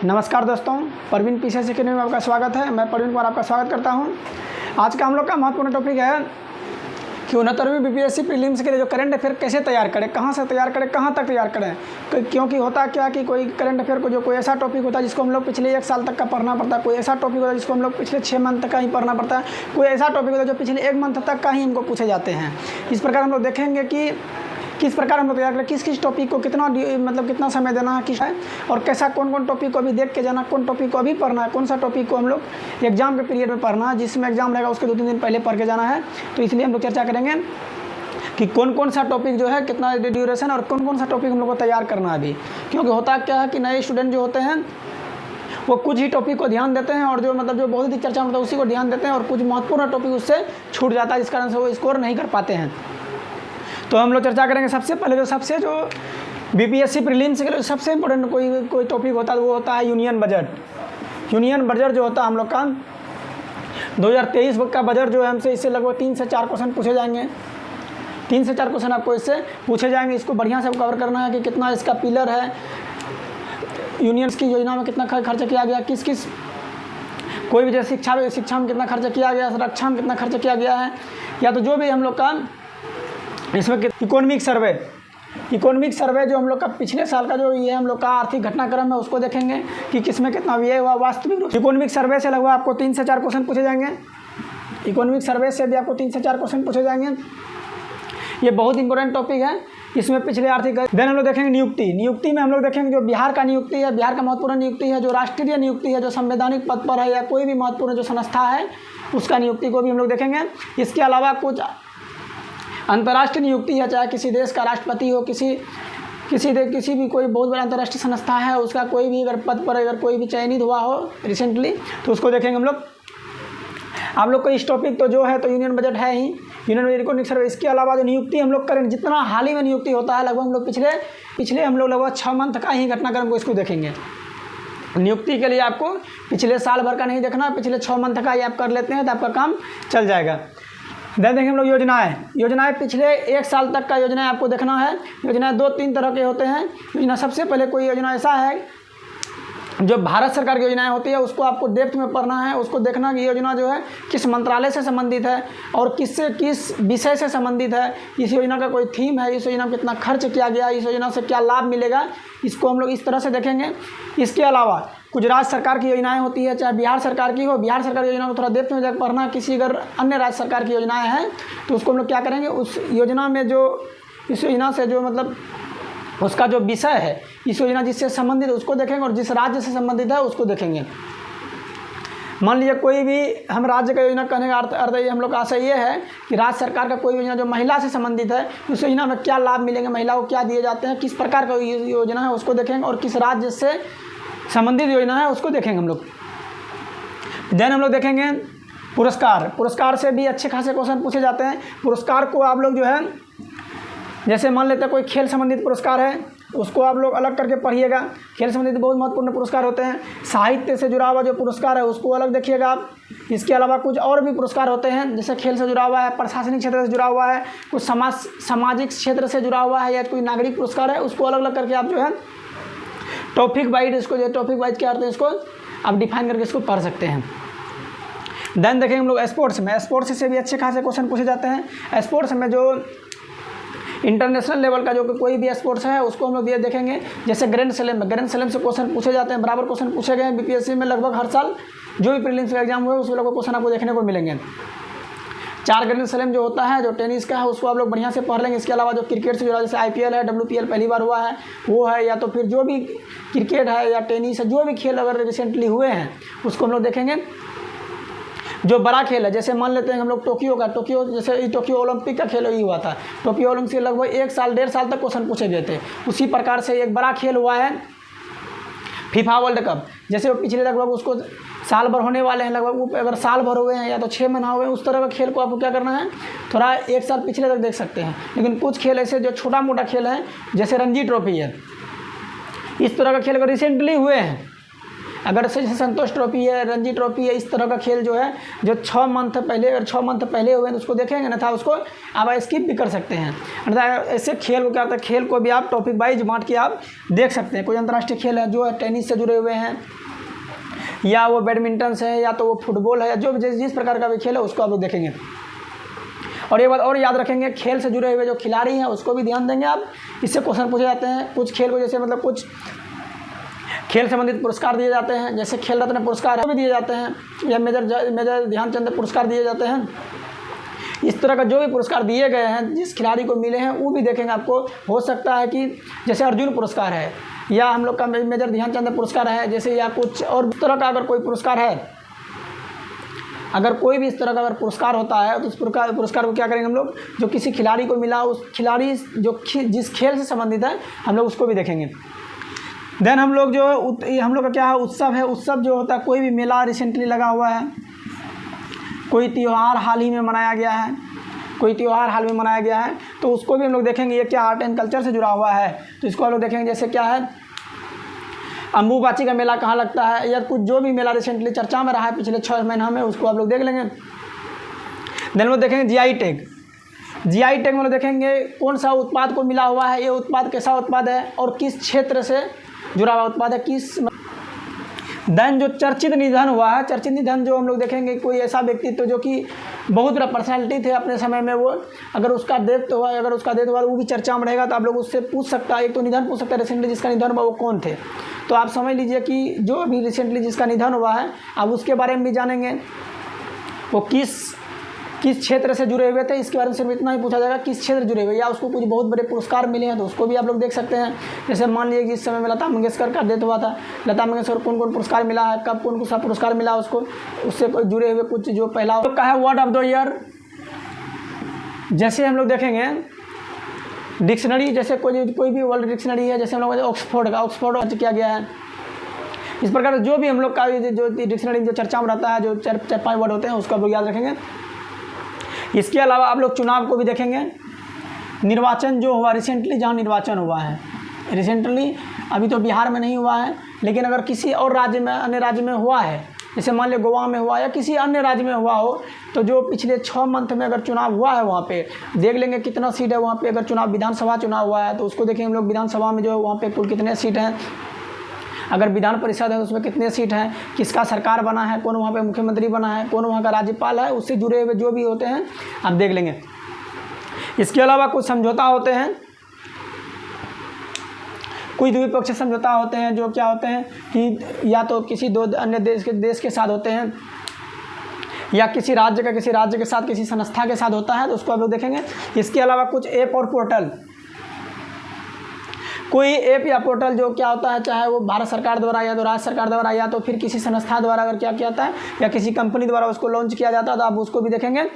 नमस्कार दोस्तों, प्रवीण पीछे से में आपका स्वागत है। मैं प्रवीण कुमार आपका स्वागत करता हूं। आज का हम लोग का महत्वपूर्ण टॉपिक है कि 69वीं बीपीएससी प्रीलिम्स के लिए जो करंट अफेयर कैसे तैयार करें, कहां से तैयार करें, कहां तक तैयार करें। क्योंकि होता क्या कि कोई करंट अफेयर को जो कोई ऐसा टॉपिक होता है जिसको हम लोग पिछले 1 साल तक का पढ़ना पड़ता है, कोई ऐसा टॉपिक होता है जिसको हम लोग पिछले 6 मंथ तक का ही पढ़ना पड़ता है, कोई ऐसा टॉपिक होता है जो पिछले 1 मंथ तक का ही हमको पूछे जाते हैं। इस प्रकार हम लोग देखेंगे कि किस प्रकार हम लोग तैयार करें, किस टॉपिक को कितना समय देना है, किस है और कैसा कौन टॉपिक को अभी देख के जाना, कौन टॉपिक को अभी पढ़ना है, कौन सा टॉपिक को हम लोग एग्जाम के पीरियड में पढ़ना है, जिसमें एग्जाम रहेगा उसके 2-3 दिन पहले पढ़ के जाना है। तो इसलिए हम लोग चर्चा करेंगे कि कौन सा टॉपिक जो है कितना ड्यूरेशन और कौन सा टॉपिक हम लोग को तैयार करना है अभी। क्योंकि होता क्या है कि नए स्टूडेंट जो होते हैं वो कुछ ही टॉपिक को ध्यान देते हैं और जो बहुत ही चर्चा होता है उसी को ध्यान देते हैं और कुछ महत्वपूर्ण टॉपिक उससे छूट जाता है, जिस कारण से वो स्कोर नहीं कर पाते हैं। तो हम लोग चर्चा करेंगे सबसे पहले जो बीपीएससी प्रीलिम्स के लिए सबसे इम्पोर्टेंट कोई टॉपिक होता है वो होता है यूनियन बजट। यूनियन बजट जो होता है हम लोग का 2023 का बजट जो है हमसे इससे लगभग 3 से 4 क्वेश्चन पूछे जाएंगे। 3 से 4 क्वेश्चन आपको इससे पूछे जाएंगे। इसको बढ़िया से कवर करना है कि कितना इसका पिलर है, यूनियंस की योजना में कितना खर्च किया गया, किस कोई भी जैसे शिक्षा में कितना खर्च किया गया, रक्षा में कितना खर्च किया गया है, या तो जो भी हम लोग का इसमें इकोनॉमिक सर्वे जो हम लोग का पिछले साल का जो ये हम लोग का आर्थिक घटनाक्रम है उसको देखेंगे कि किसमें कितना व्यय हुआ वास्तविक रूप से। इकोनॉमिक सर्वे से लगभग आपको 3 से 4 क्वेश्चन पूछे जाएंगे। इकोनॉमिक सर्वे से भी आपको 3 से 4 क्वेश्चन पूछे जाएंगे। ये बहुत इंपॉर्टेंट टॉपिक है। इसमें पिछले आर्थिक देन हम लोग देखेंगे नियुक्ति में हम लोग देखेंगे जो बिहार का नियुक्ति है, बिहार का महत्वपूर्ण नियुक्ति है, जो राष्ट्रीय नियुक्ति है, जो संवैधानिक पद पर है या कोई भी महत्वपूर्ण जो संस्था है उसका नियुक्ति को भी हम लोग देखेंगे। इसके अलावा कुछ अंतर्राष्ट्रीय नियुक्ति है, चाहे किसी देश का राष्ट्रपति हो, किसी भी कोई बहुत बड़ा अंतर्राष्ट्रीय संस्था है उसका कोई भी अगर पद पर अगर कोई भी चयनित हुआ हो रिसेंटली तो उसको देखेंगे हम लोग। आप लोग को इस टॉपिक तो जो है तो यूनियन बजट है ही, यूनियन बजट इकोनॉमिक सर्वे। इसके अलावा जो नियुक्ति हम लोग करें जितना हाल ही में नियुक्ति होता है लगभग हम लोग पिछले हम लोग लगभग 6 मंथ का ही घटनाक्रम को इसको देखेंगे। नियुक्ति के लिए आपको पिछले साल भर का नहीं देखना, पिछले 6 मंथ का ही आप कर लेते हैं तो आपका काम चल जाएगा। देन देखेंगे हम लोग योजनाएं पिछले 1 साल तक का योजनाएं आपको देखना है। योजनाएं 2-3 तरह के होते हैं। योजना सबसे पहले कोई योजना ऐसा है जो भारत सरकार की योजनाएं होती है उसको आपको डेप्थ में पढ़ना है, उसको देखना कि योजना जो है किस मंत्रालय से संबंधित है और किस विषय से संबंधित है, इस योजना का कोई थीम है, इस योजना में कितना खर्च किया गया, इस योजना से क्या लाभ मिलेगा, इसको हम लोग इस तरह से देखेंगे। इसके अलावा कुछ राज्य सरकार की योजनाएं होती है, चाहे बिहार सरकार की हो, बिहार सरकार की योजना को थोड़ा डेप्थ में जाकर पढ़ना। किसी अगर अन्य राज्य सरकार की योजनाएं हैं तो उसको हम लोग क्या करेंगे, उस योजना में जो इस योजना से जो उसका जो विषय है, इस योजना जिससे संबंधित उसको देखेंगे और जिस राज्य से संबंधित है उसको देखेंगे। मान लीजिए कोई भी हम राज्य का योजना कहने का अर्थ हम लोग का आशय ये है कि राज्य सरकार का कोई योजना जो महिला से संबंधित है उस योजना में क्या लाभ मिलेंगे, महिलाओं को क्या दिए जाते हैं, किस प्रकार का योजना है उसको देखेंगे और किस राज्य से संबंधित योजना है उसको देखेंगे हम लोग। देन हम लोग देखेंगे पुरस्कार से भी अच्छे खासे क्वेश्चन पूछे जाते हैं। पुरस्कार को आप लोग जो है जैसे मान लेते हैं कोई खेल संबंधित पुरस्कार है उसको आप लोग अलग करके पढ़िएगा। खेल संबंधित बहुत महत्वपूर्ण पुरस्कार होते हैं। साहित्य से जुड़ा हुआ जो पुरस्कार है उसको अलग देखिएगा आप। इसके अलावा कुछ और भी पुरस्कार होते हैं जैसे खेल से जुड़ा हुआ है, प्रशासनिक क्षेत्र से जुड़ा हुआ है, कुछ सामाजिक क्षेत्र से जुड़ा हुआ है या कोई नागरिक पुरस्कार है, उसको अलग अलग करके आप जो है टॉपिक वाइज इसको जो टॉपिक वाइज क्या होते हैं इसको आप डिफाइन करके इसको पढ़ सकते हैं। देन देखेंगे हम लोग स्पोर्ट्स से भी अच्छे खासे क्वेश्चन पूछे जाते हैं। स्पोर्ट्स में जो इंटरनेशनल लेवल का जो कोई भी स्पोर्ट्स है उसको हम लोग देखेंगे। जैसे ग्रैंड स्लैम से क्वेश्चन पूछे जाते हैं, बराबर क्वेश्चन पूछे गए हैं बीपीएससी में लगभग हर साल। जो भी प्रीलिम्स का एग्जाम हुए उसमें लगभग क्वेश्चन आपको देखने को मिलेंगे। 4 ग्रैंड स्लैम जो होता है जो टेनिस का है उसको आप लोग बढ़िया से पढ़ लेंगे। इसके अलावा जो क्रिकेट से जुड़ा जैसे IPL है, WPL पहली बार हुआ है वो है, या तो फिर जो भी क्रिकेट है या टेनिस है, जो भी खेल अगर रिसेंटली हुए हैं उसको हम लोग देखेंगे। जो बड़ा खेल है जैसे मान लेते हैं हम लोग टोक्यो ओलंपिक का खेल ही हुआ था। टोक्यो ओलंपिक से लगभग 1 साल 1.5 साल तक क्वेश्चन पूछे गए थे। उसी प्रकार से एक बड़ा खेल हुआ है फीफा वर्ल्ड कप। जैसे वो पिछले लगभग उसको साल भर होने वाले हैं, लगभग अगर साल भर हुए हैं या तो 6 महीना हुए हैं, उस तरह का खेल को आपको क्या करना है थोड़ा 1 साल पिछले तक देख सकते हैं। लेकिन कुछ खेल ऐसे जो छोटा मोटा खेल है जैसे रणजी ट्रॉफी है, इस तरह का खेल अगर रिसेंटली हुए हैं अगर जैसे संतोष ट्रॉफी है, रणजी ट्रॉफी है, इस तरह का खेल जो है जो 6 मंथ पहले, अगर 6 मंथ पहले हुए हैं तो उसको देखेंगे ना था, उसको आप स्किप भी कर सकते हैं। अर्थात ऐसे खेल को क्या होता है, खेल को भी आप टॉपिक वाइज बांट के आप देख सकते हैं। कोई अंतर्राष्ट्रीय खेल है जो है टेनिस से जुड़े हुए हैं, या वो बैडमिंटन से है, या तो वो फुटबॉल है, या जो जिस प्रकार का भी खेल है उसको आप लोग देखेंगे। और ये बात और याद रखेंगे, खेल से जुड़े हुए जो खिलाड़ी हैं उसको भी ध्यान देंगे आप। इससे क्वेश्चन पूछे जाते हैं। कुछ खेल को जैसे मतलब कुछ खेल संबंधित पुरस्कार दिए जाते हैं, जैसे खेल रत्न पुरस्कार भी दिए जाते हैं, या मेजर ध्यानचंद पुरस्कार दिए जाते हैं। इस तरह का जो भी पुरस्कार दिए गए हैं जिस खिलाड़ी को मिले हैं वो भी देखेंगे। आपको हो सकता है कि जैसे अर्जुन पुरस्कार है, या हम लोग का मेजर ध्यानचंद पुरस्कार है जैसे, या कुछ और तरह का अगर कोई पुरस्कार है, अगर कोई भी इस तरह का अगर पुरस्कार होता है तो उस पुरस्कार को क्या करेंगे हम लोग, जो किसी खिलाड़ी को मिला उस खिलाड़ी जो जिस खेल से संबंधित है हम लोग उसको भी देखेंगे। देन हम लोग जो हम लोग का क्या है, उत्सव है। उत्सव जो होता है, कोई भी मेला रिसेंटली लगा हुआ है, कोई त्यौहार हाल ही में मनाया गया है, कोई त्यौहार हाल में मनाया गया है तो उसको भी हम लोग देखेंगे ये क्या आर्ट एंड कल्चर से जुड़ा हुआ है, तो इसको हम लोग देखेंगे। जैसे क्या है, अम्बुबाची का मेला कहाँ लगता है, या कुछ जो भी मेला रिसेंटली चर्चा में रहा है पिछले 6 महीना में, उसको आप लोग देख लेंगे। देन वो देखेंगे जीआई टैग। जीआई टैग में देखेंगे कौन सा उत्पाद को मिला हुआ है, ये उत्पाद कैसा उत्पाद है और किस क्षेत्र से जुड़ा हुआ उत्पाद है, किस। देन जो चर्चित निधन हुआ है, चर्चित निधन जो हम लोग देखेंगे, कोई ऐसा व्यक्तित्व जो कि बहुत बड़ा पर्सनैलिटी थे अपने समय में, वो अगर उसका डेथ हुआ वो भी चर्चा में रहेगा तो आप लोग उससे पूछ सकता है। एक तो निधन पूछ सकता है, रिसेंटली जिसका निधन हुआ वो कौन थे, तो आप समझ लीजिए कि जो अभी रिसेंटली जिसका निधन हुआ है आप उसके बारे में भी जानेंगे, वो किस क्षेत्र से जुड़े हुए थे, इसके बारे में सिर्फ इतना ही पूछा जाएगा किस क्षेत्र जुड़े हुए, या उसको कुछ बहुत बड़े पुरस्कार मिले हैं तो उसको भी आप लोग देख सकते हैं। जैसे मान लीजिए कि इस समय में लता मंगेशकर का डेथ हुआ था, लता मंगेशकर कौन कौन पुरस्कार मिला है, कब कौन सा पुरस्कार मिला उसको, उससे जुड़े हुए कुछ जो पहला का है वर्ड ऑफ द ईयर। जैसे हम लोग देखेंगे डिक्शनरी, जैसे कोई भी वर्ल्ड डिक्शनरी है, जैसे हम लोग ऑक्सफोर्ड किया गया है। इस प्रकार जो भी हम लोग का जो डिक्शनरी जो चर्चा में रहता है, जो 4-5 वर्ड होते हैं उसको आप लोग याद रखेंगे। इसके अलावा आप लोग चुनाव को भी देखेंगे। निर्वाचन जो हुआ रिसेंटली, जहाँ निर्वाचन हुआ है रिसेंटली, अभी तो बिहार में नहीं हुआ है, लेकिन अगर किसी और राज्य में, अन्य राज्य में हुआ है, जैसे मान लो गोवा में हुआ या किसी अन्य राज्य में हुआ हो, तो जो पिछले 6 मंथ में अगर चुनाव हुआ है वहाँ पे देख लेंगे कितना सीट है वहाँ पे। अगर चुनाव विधानसभा चुनाव हुआ है तो उसको देखेंगे हम लोग, विधानसभा में जो वहाँ पे कुल कितने सीट हैं। अगर विधान परिषद है तो उसमें कितने सीट हैं, किसका सरकार बना है, कौन वहाँ पे मुख्यमंत्री बना है, कौन वहाँ का राज्यपाल है, उससे जुड़े हुए जो भी होते हैं आप देख लेंगे। इसके अलावा कुछ समझौता होते हैं, कुछ द्विपक्षीय समझौता होते हैं जो क्या होते हैं कि या तो किसी 2 अन्य देश के साथ होते हैं, या किसी राज्य के साथ, किसी संस्था के साथ होता है, तो उसको आप लोग देखेंगे। इसके अलावा कुछ ऐप और पोर्टल, कोई ऐप या पोर्टल जो क्या होता है, चाहे वो भारत सरकार द्वारा या तो राज्य सरकार द्वारा या तो फिर किसी संस्था द्वारा अगर क्या किया जाता है या किसी कंपनी द्वारा उसको लॉन्च किया जाता है तो आप उसको भी देखेंगे।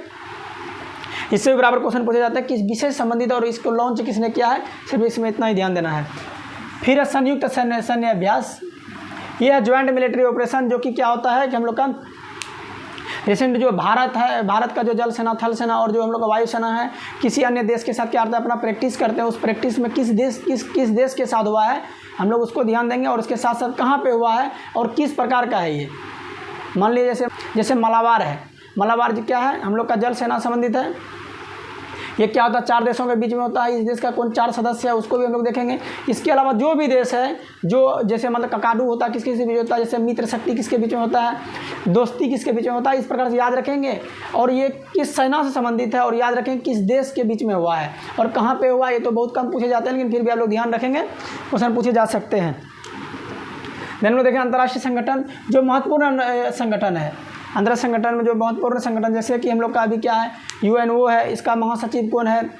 इससे भी बराबर क्वेश्चन पूछे जाता है किस विषय से संबंधित और इसको लॉन्च किसने किया है, सिर्फ इसमें इतना ही ध्यान देना है। फिर संयुक्त सैन्य अभ्यास, ये है ज्वाइंट मिलिट्री ऑपरेशन, जो कि क्या होता है कि हम लोग का रिसेंट जो भारत है, भारत का जो जल सेना, थल सेना और जो हम लोग का वायु सेना है, किसी अन्य देश के साथ क्या करता है, अपना प्रैक्टिस करते हैं। उस प्रैक्टिस में किस देश के साथ हुआ है हम लोग उसको ध्यान देंगे, और उसके साथ साथ कहाँ पे हुआ है और किस प्रकार का है ये। मान लीजिए जैसे मलाबार है, मलाबार जी क्या है, हम लोग का जल सेना संबंधित है। ये क्या होता है, 4 देशों के बीच में होता है। इस देश का कौन 4 सदस्य है उसको भी हम लोग देखेंगे। इसके अलावा जो भी देश है, जो जैसे मतलब ककाडू होता है किसके बीच होता है, जैसे मित्र शक्ति किसके बीच में होता है, दोस्ती किसके बीच में होता है, इस प्रकार से याद रखेंगे। और ये किस सेना से संबंधित है और याद रखेंगे किस देश के बीच में हुआ है और कहाँ पे हुआ है। ये तो बहुत कम पूछे जाते हैं, लेकिन फिर भी आप लोग ध्यान रखेंगे, क्वेश्चन पूछे जा सकते हैं। देन लोग देखें अंतर्राष्ट्रीय संगठन, जो महत्वपूर्ण संगठन है। अंतर्राष्ट्रीय संगठन में जो महत्वपूर्ण संगठन, जैसे कि हम लोग का अभी क्या है, यूएनओ है, इसका महासचिव कौन है,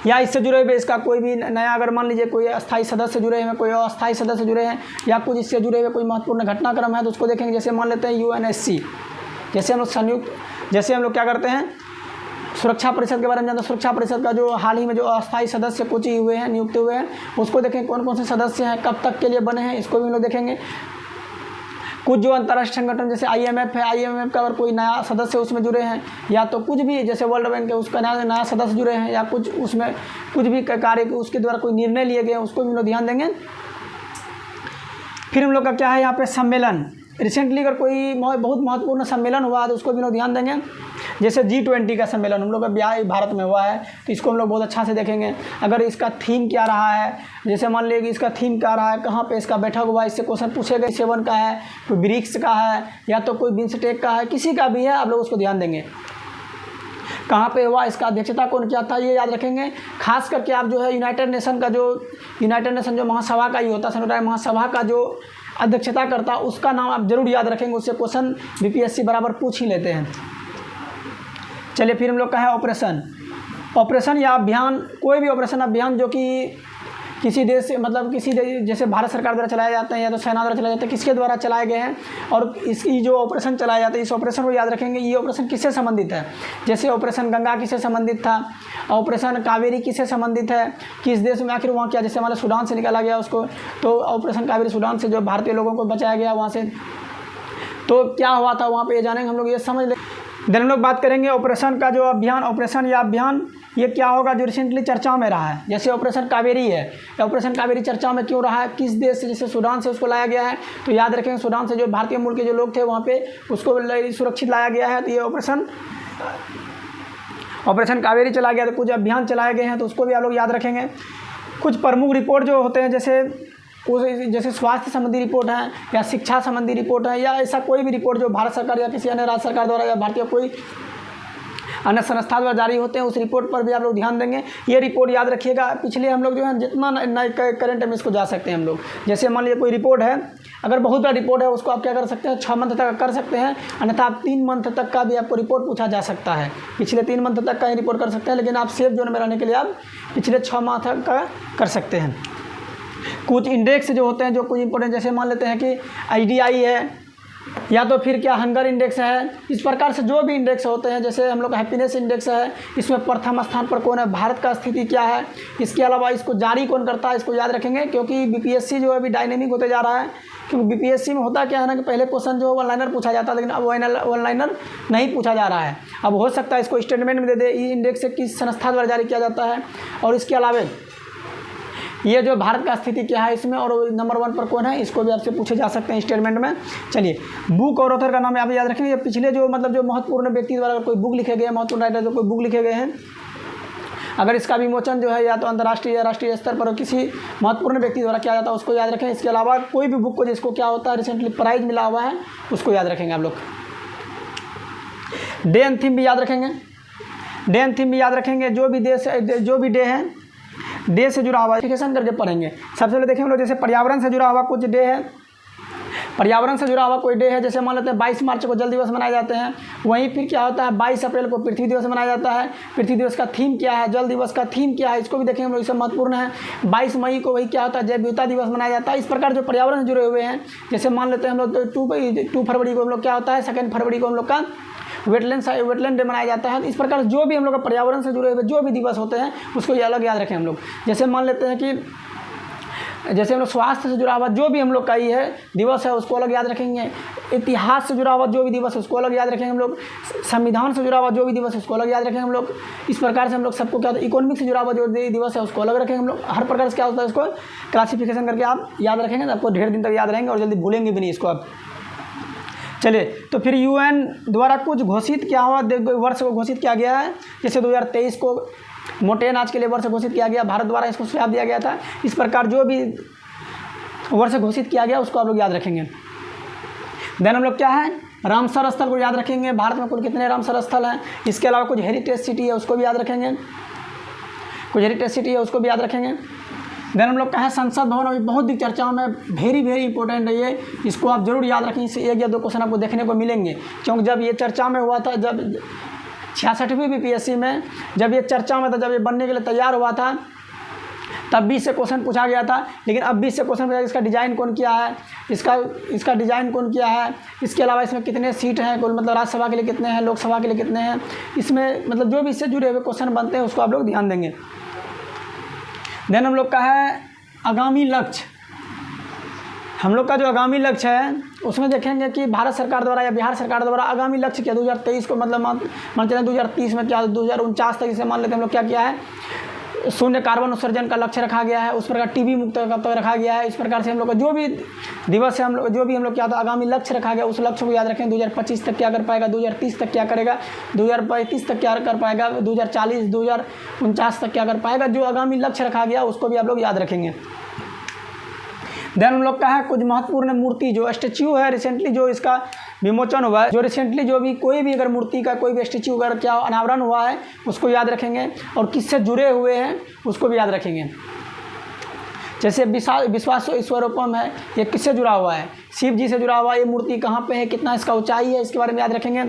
या इससे जुड़े हुए इसका कोई भी नया, अगर मान लीजिए कोई अस्थायी सदस्य जुड़े हैं, कोई अस्थायी सदस्य जुड़े हैं, या कुछ इससे जुड़े हुए कोई महत्वपूर्ण घटनाक्रम है तो उसको देखेंगे। जैसे मान लेते हैं यूएनएससी, जैसे हम लोग क्या करते हैं, सुरक्षा परिषद के बारे में जानते हैं। सुरक्षा परिषद का जो हाल ही में जो अस्थायी सदस्य कुछ ही हुए हैं, नियुक्त हुए हैं, उसको देखें कौन कौन से सदस्य हैं, कब तक के लिए बने हैं, इसको भी हम लोग देखेंगे। कुछ जो अंतर्राष्ट्रीय संगठन जैसे आईएमएफ है, आईएमएफ का अगर कोई नया सदस्य उसमें जुड़े हैं, या तो कुछ भी जैसे वर्ल्ड बैंक है उसका नया सदस्य जुड़े हैं, या कुछ उसमें कुछ भी कार्य उसके द्वारा कोई निर्णय लिए गए हैं, उसको भी हम लोग ध्यान देंगे। फिर हम लोग का क्या है यहाँ पे सम्मेलन। रिसेंटली अगर कोई बहुत महत्वपूर्ण सम्मेलन हुआ तो उसको भी लोग ध्यान देंगे। जैसे G20 का सम्मेलन हम लोग का भारत में हुआ है तो इसको हम लोग बहुत अच्छा से देखेंगे। अगर इसका थीम क्या रहा है, जैसे मान लीजिए कि इसका थीम क्या रहा है, कहाँ पे इसका बैठक हुआ, इससे क्वेश्चन पूछेगा। 7 का है, कोई ब्रिक्स का है, या तो कोई बिम्स्टेक का है, किसी का भी है, आप लोग उसको ध्यान देंगे। कहाँ पे हुआ, इसका अध्यक्षता कौन किया था, ये याद रखेंगे। खास करके आप जो है यूनाइटेड नेशन जो महासभा का ही होता है, संयुक्त महासभा का जो अध्यक्षता करता, उसका नाम आप जरूर याद रखेंगे। उससे क्वेश्चन बीपीएससी बराबर पूछ ही लेते हैं। चलिए फिर हम लोग का है ऑपरेशन या अभियान। कोई भी ऑपरेशन अभियान जो कि किसी देश से मतलब जैसे भारत सरकार द्वारा चलाए जाते हैं या तो सेना द्वारा चलाए जाते हैं, किसके द्वारा चलाए गए हैं और इसकी जो ऑपरेशन चलाए जाते हैं, इस ऑपरेशन को याद रखेंगे। ये ऑपरेशन किससे संबंधित है, जैसे ऑपरेशन गंगा किससे संबंधित था, ऑपरेशन कावेरी किससे संबंधित है, किस देश में आखिर वहाँ क्या, जैसे हमारे सूडान से निकाला गया उसको, तो ऑपरेशन कावेरी सूडान से जो भारतीय लोगों को बचाया गया वहाँ से, तो क्या हुआ था वहाँ पर, ये जानेंगे हम लोग, ये समझ लें। देन हम लोग बात करेंगे ऑपरेशन का जो अभियान, ऑपरेशन या अभियान ये क्या होगा जो रिसेंटली चर्चा में रहा है। जैसे ऑपरेशन कावेरी है, ऑपरेशन कावेरी चर्चा में क्यों रहा है, किस देश से, जैसे सूडान से उसको लाया गया है, तो याद रखेंगे सूडान से जो भारतीय मूल के जो लोग थे वहाँ पे उसको सुरक्षित लाया गया है। तो ये ऑपरेशन कावेरी चला गया, तो कुछ अभियान चलाए गए हैं तो उसको भी आप लोग याद रखेंगे। कुछ प्रमुख रिपोर्ट जो होते हैं जैसे स्वास्थ्य संबंधी रिपोर्ट है या शिक्षा संबंधी रिपोर्ट है या ऐसा कोई भी रिपोर्ट जो भारत सरकार या किसी अन्य राज्य सरकार द्वारा या भारतीय कोई अन्य संस्था द्वारा जारी होते हैं, उस रिपोर्ट पर भी आप लोग ध्यान देंगे। ये रिपोर्ट याद रखिएगा। पिछले हम लोग जो है जितना नए करंट में इसको जा सकते हैं हम लोग। जैसे मान लीजिए कोई रिपोर्ट है, अगर बहुत बड़ा रिपोर्ट है उसको आप क्या कर सकते हैं, 6 मंथ तक कर सकते हैं, अन्यथा आप 3 मंथ तक का भी आपको रिपोर्ट पूछा जा सकता है। पिछले 3 मंथ तक का ही रिपोर्ट कर सकते हैं, लेकिन आप सेफ जोन में रहने के लिए आप पिछले 6 माह तक का कर सकते हैं। कुछ इंडेक्स जो होते हैं जो कुछ इंपॉर्टेंट, जैसे मान लेते हैं कि IDI है या तो फिर क्या हंगर इंडेक्स है, इस प्रकार से जो भी इंडेक्स होते हैं, जैसे हम लोग का हैप्पीनेस इंडेक्स है, इसमें प्रथम स्थान पर कौन है, भारत का स्थिति क्या है, इसके अलावा इसको जारी कौन करता है, इसको याद रखेंगे। क्योंकि बीपीएससी जो है अभी डायनेमिक होते जा रहा है। क्योंकि बीपीएससी में होता क्या है ना कि पहले क्वेश्चन जो वन लाइनर पूछा जाता है, लेकिन अब वन लाइनर नहीं पूछा जा रहा है। अब हो सकता है इसको स्टेटमेंट में दे दे, ये इंडेक्स से किस संस्था द्वारा जारी किया जाता है, और इसके अलावा ये जो भारत का स्थिति क्या है इसमें, और नंबर 1 पर कौन है, इसको भी आपसे पूछे जा सकते हैं स्टेटमेंट में। चलिए बुक और ऑथर का नाम आप याद रखेंगे। पिछले जो जो महत्वपूर्ण व्यक्ति द्वारा कोई बुक लिखे गए, महत्वपूर्ण राइटर जो कोई बुक लिखे गए हैं, अगर इसका विमोचन जो है या तो अंतर्राष्ट्रीय या राष्ट्रीय स्तर पर किसी महत्वपूर्ण व्यक्ति द्वारा किया जाता है, उसको याद रखें। इसके अलावा कोई भी बुक को जिसको क्या होता है रिसेंटली प्राइज मिला हुआ है, उसको याद रखेंगे आप लोग। डे एंड थीम भी याद रखेंगे। डे एंड थीम भी याद रखेंगे। जो भी डे है, डे से जुड़ा हुआ करके पढ़ेंगे। सबसे पहले देखें हम लोग, जैसे पर्यावरण से जुड़ा हुआ कुछ डे है, पर्यावरण से जुड़ा हुआ कोई डे है, जैसे मान लेते हैं 22 मार्च को जल दिवस मनाए जाते हैं। वहीं फिर क्या होता है 22 अप्रैल को पृथ्वी दिवस मनाया जाता है। पृथ्वी दिवस का थीम क्या है, जल दिवस का थीम क्या है, इसको भी देखेंगे हम लोग, इससे महत्वपूर्ण है। 22 मई को वही क्या होता है जैव विविधता दिवस मनाया जाता है। इस प्रकार जो पर्यावरण से जुड़े हुए हैं, जैसे मान लेते हैं हम लोग 2 फरवरी को हम लोग क्या होता है, 2 फरवरी को हम लोग का वेटलैंड डे मनाया जाता है। इस प्रकार जो भी हम लोग का पर्यावरण से जुड़े हुए जो भी दिवस होते हैं उसको अलग याद रखें हम लोग। जैसे मान लेते हैं कि जैसे हम लोग स्वास्थ्य से जुड़ा हुआ जो भी हम लोग का ये है दिवस है उसको अलग याद रखेंगे। इतिहास से जुड़ा हुआ जो भी दिवस है उसको अलग याद रखेंगे हम लोग। संविधान से जुड़ा हुआ जो भी दिवस है उसको अलग याद रखेंगे हम लोग। इस प्रकार से हम लोग सबको क्या होता है, इकोनॉमिक से जुड़ा हुआ जो दिवस है उसको अलग रखेंगे हम लोग। हर प्रकार से क्या होता है इसको क्लासिफिकेशन करके आप याद रखेंगे तो आपको ढेर दिन तक याद रहेंगे और जल्दी भूलेंगे भी नहीं इसको आप। चलिए तो फिर UN द्वारा कुछ घोषित क्या हुआ, वर्ष को घोषित किया गया है। जैसे 2023 को मोटे अनाज के लिए वर्ष घोषित किया गया, भारत द्वारा इसको सुझाव दिया गया था। इस प्रकार जो भी वर्ष घोषित किया गया उसको आप लोग याद रखेंगे। देन हम लोग क्या है रामसर स्थल को याद रखेंगे। भारत में कुल कितने रामसर स्थल हैं। इसके अलावा कुछ हेरिटेज सिटी है उसको भी याद रखेंगे, कुछ हेरिटेज सिटी है उसको भी याद रखेंगे। देन हम लोग कहें संसद भवन, अभी बहुत ही चर्चाओं में वेरी इंपॉर्टेंट है ये, इसको आप जरूर याद रखें। इससे 1 या 2 क्वेश्चन आपको देखने को मिलेंगे। क्योंकि जब ये चर्चा में हुआ था, जब 66वीं बीपीएससी में जब ये चर्चा में था, जब ये बनने के लिए तैयार हुआ था, तब भी इससे क्वेश्चन पूछा गया था। लेकिन अब भी इससे क्वेश्चन पूछा इसका डिज़ाइन कौन किया है, इसका डिज़ाइन कौन किया है, इसके अलावा इसमें कितने सीट हैं कुल, मतलब राज्यसभा के लिए कितने हैं, लोकसभा के लिए कितने हैं, इसमें मतलब जो भी इससे जुड़े हुए क्वेश्चन बनते हैं उसको आप लोग ध्यान देंगे। देन हम लोग का है आगामी लक्ष्य। हम लोग का जो आगामी लक्ष्य है उसमें देखेंगे कि भारत सरकार द्वारा या बिहार सरकार द्वारा आगामी लक्ष्य क्या 2023 को मतलब मान चलें 2030 में क्या 2049 तक इसे मान लेते हैं हम लोग क्या किया है शून्य कार्बन उत्सर्जन का लक्ष्य रखा गया है, उस प्रकार टीबी मुक्त कब तक रखा गया है। इस प्रकार से हम लोग का जो भी दिवस है, हम लोग जो भी हम लोग क्या था आगामी लक्ष्य रखा गया, उस लक्ष्य को याद रखें। 2025 तक क्या कर पाएगा, 2030 तक क्या करेगा, 2035 तक क्या कर पाएगा, 2040 2049 तक क्या कर पाएगा। जो आगामी लक्ष्य रखा गया उसको भी आप लोग याद रखेंगे। देन हम लोग का है कुछ महत्वपूर्ण मूर्ति जो स्टैच्यू है रिसेंटली जो इसका विमोचन हुआ है, जो रिसेंटली जो भी कोई भी अगर मूर्ति का कोई भी स्टैच्यू अगर क्या अनावरण हुआ है उसको याद रखेंगे, और किससे जुड़े हुए हैं उसको भी याद रखेंगे। जैसे विश्वास ईश्वरोपम है, ये किससे जुड़ा हुआ है, शिव जी से जुड़ा हुआ है। ये मूर्ति कहाँ पे है, कितना इसका ऊंचाई है, इसके बारे में याद रखेंगे।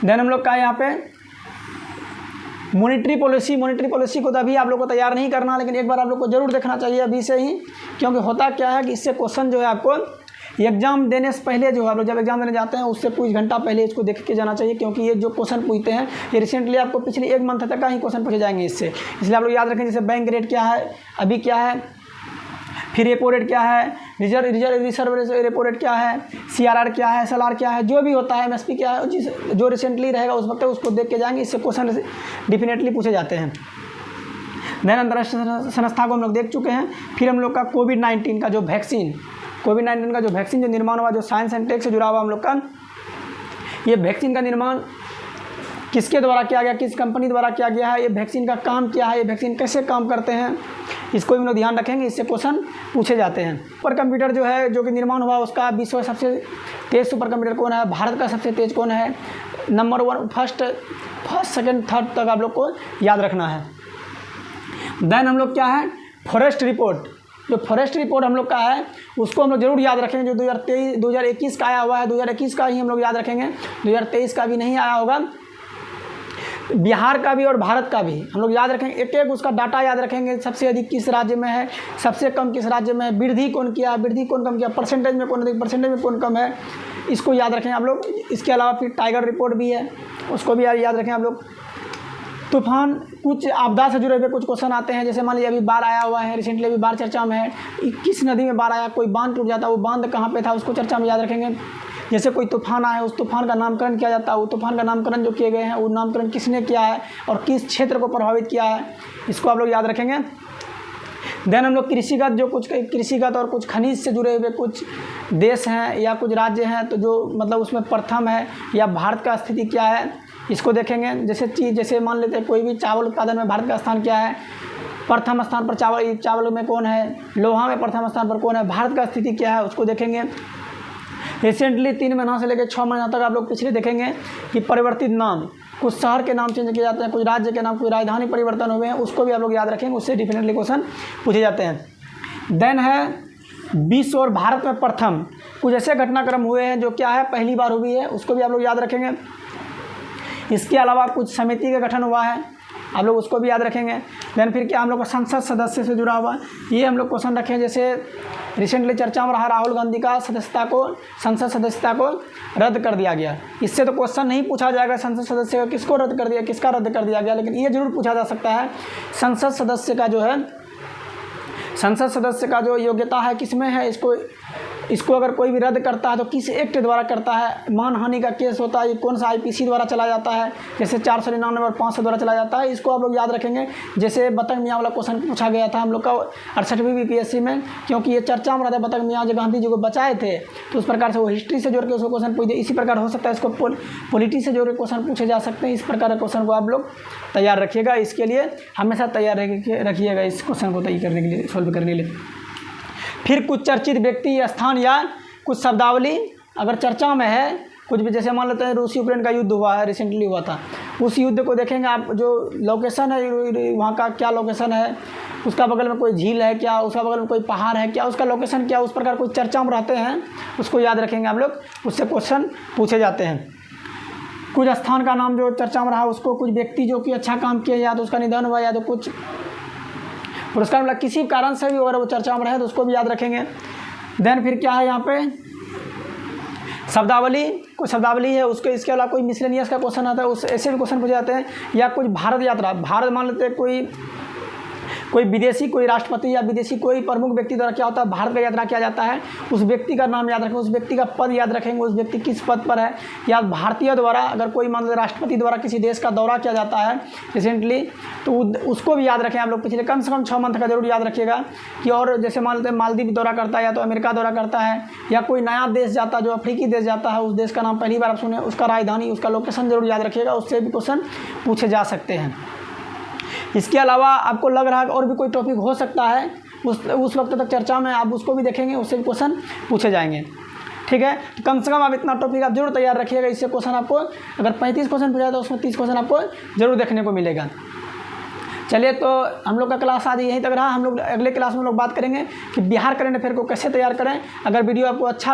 देन हम लोग का यहाँ पे मॉनिटरी पॉलिसी को तो अभी आप लोग को तैयार नहीं करना, लेकिन एक बार आप लोग को जरूर देखना चाहिए अभी से ही, क्योंकि होता क्या है कि इससे क्वेश्चन जो है आपको एग्जाम देने से पहले जो है आप लोग जब एग्जाम देने जाते हैं उससे कुछ घंटा पहले इसको देख के जाना चाहिए, क्योंकि ये जो क्वेश्चन पूछते हैं ये रिसेंटली आपको पिछले 1 मंथ तक का ही क्वेश्चन पूछे जाएंगे इससे। इसलिए आप लोग याद रखें, जैसे बैंक रेट क्या है अभी क्या है, फिर रेपो रेट क्या है, रिजर्व रेपो रेट क्या है, CRR क्या है, SLR क्या है, जो भी होता है MSP क्या है, जो रिसेंटली रहेगा उस वक्त उसको देख के जाएंगे। इससे क्वेश्चन डेफिनेटली पूछे जाते हैं। देन अंतर्राष्ट्रीय संस्था को हम लोग देख चुके हैं। फिर हम लोग का कोविड-19 का जो वैक्सीन जो निर्माण हुआ, जो साइंस एंड टेक से जुड़ा हुआ हम लोग का, ये वैक्सीन का निर्माण किसके द्वारा किया गया, किस कंपनी द्वारा किया गया है, ये वैक्सीन का काम क्या है, ये वैक्सीन कैसे काम करते हैं, इसको भी हम लोग ध्यान रखेंगे। इससे क्वेश्चन पूछे जाते हैं। सुपर कंप्यूटर जो है जो कि निर्माण हुआ उसका विश्व का सबसे तेज़ सुपर कंप्यूटर कौन है, भारत का सबसे तेज़ कौन है, नंबर 1 फर्स्ट सेकंड थर्ड तक आप लोग को याद रखना है। देन हम लोग क्या है फॉरेस्ट रिपोर्ट, जो फॉरेस्ट रिपोर्ट हम लोग का है उसको हम लोग जरूर याद रखेंगे। जो 2021 का आया हुआ है, 2021 का ही हम लोग याद रखेंगे, 2023 का भी नहीं आया होगा। बिहार का भी और भारत का भी हम लोग याद रखेंगे, एक एक उसका डाटा याद रखेंगे। सबसे अधिक किस राज्य में है, सबसे कम किस राज्य में है, वृद्धि कौन किया, वृद्धि कौन कम किया, परसेंटेज में कौन अधिक, परसेंटेज में कौन कम है, इसको याद रखें आप लोग। इसके अलावा फिर टाइगर रिपोर्ट भी है, उसको भी याद रखें आप लोग। तूफान, कुछ आपदा से जुड़े हुए कुछ क्वेश्चन आते हैं। जैसे मान लीजिए अभी बाढ़ आया हुआ है, रिसेंटली अभी बाढ़ चर्चा में है, किस नदी में बाढ़ आया, कोई बांध टूट जाता है, वो बांध कहाँ पे था उसको चर्चा में याद रखेंगे। जैसे कोई तूफान आया, उस तूफान का नामकरण किया जाता है, वो तूफान का नामकरण जो किए गए हैं वो नामकरण किसने किया है और किस क्षेत्र को प्रभावित किया है, इसको आप लोग याद रखेंगे। देन हम लोग कृषिगत और कुछ खनिज से जुड़े हुए कुछ देश हैं या कुछ राज्य हैं, तो जो मतलब उसमें प्रथम है या भारत का स्थिति क्या है इसको देखेंगे। जैसे मान लेते हैं कोई भी चावल उत्पादन में भारत का स्थान क्या है, प्रथम स्थान पर चावल में कौन है, लोहा में प्रथम स्थान पर कौन है, भारत का स्थिति क्या है उसको देखेंगे। रिसेंटली 3 महीना से लेकर 6 महीना तक आप लोग पिछले देखेंगे कि परिवर्तित नाम, कुछ शहर के नाम चेंज किए जाते हैं, कुछ राज्य के नाम, कुछ राजधानी परिवर्तन हुए हैं, उसको भी आप लोग याद रखेंगे, उससे डेफिनेटली क्वेश्चन पूछे जाते हैं। देन है विश्व और भारत में प्रथम, कुछ ऐसे घटनाक्रम हुए हैं जो क्या है पहली बार हुई है, उसको भी आप लोग याद रखेंगे। इसके अलावा कुछ समिति का गठन हुआ है, आप लोग उसको भी याद रखेंगे। देन फिर क्या हम लोग का संसद सदस्य से जुड़ा हुआ ये हम लोग क्वेश्चन रखें। जैसे रिसेंटली चर्चा में रहा राहुल गांधी का संसद सदस्यता को रद्द कर दिया गया। इससे तो क्वेश्चन नहीं पूछा जाएगा संसद सदस्य का किसको रद्द कर दिया, किसका रद्द कर दिया गया, लेकिन ये जरूर पूछा जा सकता है संसद सदस्य का जो योग्यता है किसमें है, इसको अगर कोई भी रद्द करता है तो किस एक्ट द्वारा करता है, मानहानि का केस होता है, ये कौन सा IPC द्वारा चला जाता है, जैसे 499 और 500 द्वारा चला जाता है, इसको आप लोग याद रखेंगे। जैसे बतख मियाँ वाला क्वेश्चन पूछा गया था हम लोग का 68वीं BPSC में, क्योंकि ये चर्चा में रहा था बतख मियाँ जो गांधी जी को बचाए थे, तो उस प्रकार से वो हिस्ट्री से जोड़ के उसको क्वेश्चन पूछे। इसी प्रकार हो सकता है इसको पॉलिटी से जोड़ के क्वेश्चन पूछे जा सकते हैं। इस प्रकार के क्वेश्चन को आप लोग तैयार रखिएगा, इसके लिए हमेशा तैयार रखिएगा इस क्वेश्चन को तैयार करने के लिए, सॉल्व करने के लिए। फिर कुछ चर्चित व्यक्ति या स्थान या कुछ शब्दावली अगर चर्चा में है, कुछ भी जैसे मान लेते हैं रूस यूक्रेन का युद्ध हुआ है, रिसेंटली हुआ था, उस युद्ध को देखेंगे आप, जो लोकेशन है वहाँ का क्या लोकेशन है, उसका बगल में कोई झील है क्या, उसका बगल में कोई पहाड़ है क्या, उसका लोकेशन क्या, उस प्रकार कोई चर्चा में रहते हैं उसको याद रखेंगे आप लोग, उससे क्वेश्चन पूछे जाते हैं। कुछ स्थान का नाम जो चर्चा में रहा उसको, कुछ व्यक्ति जो कि अच्छा काम किया या तो उसका निधन हुआ या तो कुछ पुरस्कार मिला, किसी कारण से भी अगर वो चर्चा में रहे तो उसको भी याद रखेंगे। देन फिर क्या है यहाँ पे शब्दावली, कोई शब्दावली है उसके, इसके अलावा कोई मिसलेनियस का क्वेश्चन आता है, उस ऐसे भी क्वेश्चन पूछे जाते हैं। या कुछ भारत यात्रा, भारत मान लेते हैं कोई कोई विदेशी, कोई राष्ट्रपति या विदेशी कोई प्रमुख व्यक्ति द्वारा क्या होता है, भारत का यात्रा किया जाता है, उस व्यक्ति का नाम याद रखेंगे, उस व्यक्ति का पद याद रखेंगे, उस व्यक्ति किस पद पर है, या भारतीय द्वारा अगर कोई मान लो राष्ट्रपति द्वारा किसी देश का दौरा किया जाता है रिसेंटली, तो उसको भी याद रखें आप लोग। पिछले कम से कम 6 मंथ का जरूर याद रखिएगा कि, और जैसे मान लेते हैं मालदीव दौरा करता है, या तो अमेरिका दौरा करता है, या कोई नया देश जाता है, जो अफ्रीकी देश जाता है, उस देश का नाम पहली बार आप सुने, उसका राजधानी, उसका लोकेशन जरूर याद रखिएगा, उससे भी क्वेश्चन पूछे जा सकते हैं। इसके अलावा आपको लग रहा है और भी कोई टॉपिक हो सकता है, उस वक्त तक चर्चा में आप उसको भी देखेंगे, उससे भी क्वेश्चन पूछे जाएंगे। ठीक है, तो कम से कम आप इतना टॉपिक आप जरूर तैयार रखिएगा। इससे क्वेश्चन आपको अगर 35 क्वेश्चन पूछा तो उसमें 30 क्वेश्चन आपको जरूर देखने को मिलेगा। चलिए, तो हम लोग का क्लास आज यहीं तक रहा। हम लोग अगले क्लास में लोग बात करेंगे कि बिहार करंट अफेयर को कैसे तैयार करें। अगर वीडियो आपको अच्छा